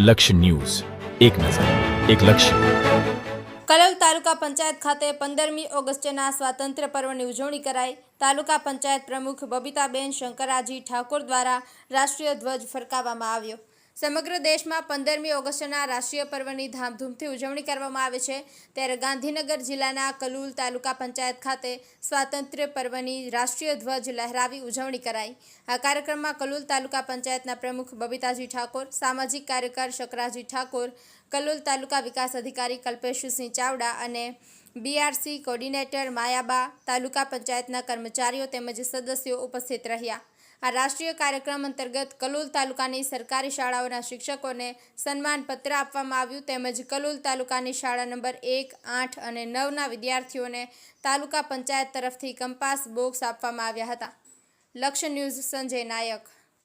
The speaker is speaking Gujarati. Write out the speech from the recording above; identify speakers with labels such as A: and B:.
A: લક્ષ્ય ન્યૂઝ, એક નજર, એક લક્ષ્ય.
B: કલોલ તાલુકા પંચાયત ખાતે 15મી ઓગસ્ટના સ્વાતંત્ર્ય પર્વની ઉજવણી કરાઈ. તાલુકા પંચાયત પ્રમુખ બબીતાબેન શંકરાજી ઠાકોર દ્વારા રાષ્ટ્રીય ધ્વજ ફરકાવવામાં આવ્યો. સમગ્ર દેશમાં 15મી ઓગસ્ટના રાષ્ટ્રીય પર્વની ધામધૂમથી ઉજવણી કરવામાં આવે છે, ત્યારે ગાંધીનગર જિલ્લાના કલોલ તાલુકા પંચાયત ખાતે સ્વાતંત્ર્ય પર્વની રાષ્ટ્રીય ધ્વજ લહેરાવી ઉજવણી કરાઈ. આ કાર્યક્રમમાં કલોલ તાલુકા પંચાયતના પ્રમુખ બબીતાજી ઠાકોર, સામાજિક કાર્યકર શકરાજી ઠાકોર, કલોલ તાલુકા વિકાસ અધિકારી કલ્પેશસિંહ ચાવડા અને BRC કોર્ડિનેટર માયાબા, તાલુકા પંચાયતના કર્મચારીઓ તેમજ સદસ્યો ઉપસ્થિત રહ્યા. આ રાષ્ટ્રીય કાર્યક્રમ અંતર્ગત કલોલ તાલુકાની સરકારી શાળાઓના શિક્ષકોને સન્માનપત્ર આપવામાં આવ્યું, તેમજ કલોલ તાલુકાની શાળા નંબર 1, 8 અને 9ના વિદ્યાર્થીઓને તાલુકા પંચાયત તરફથી કંપાસ બોક્સ આપવામાં આવ્યા હતા. લક્ષ્ય ન્યૂઝ, સંજય નાયક.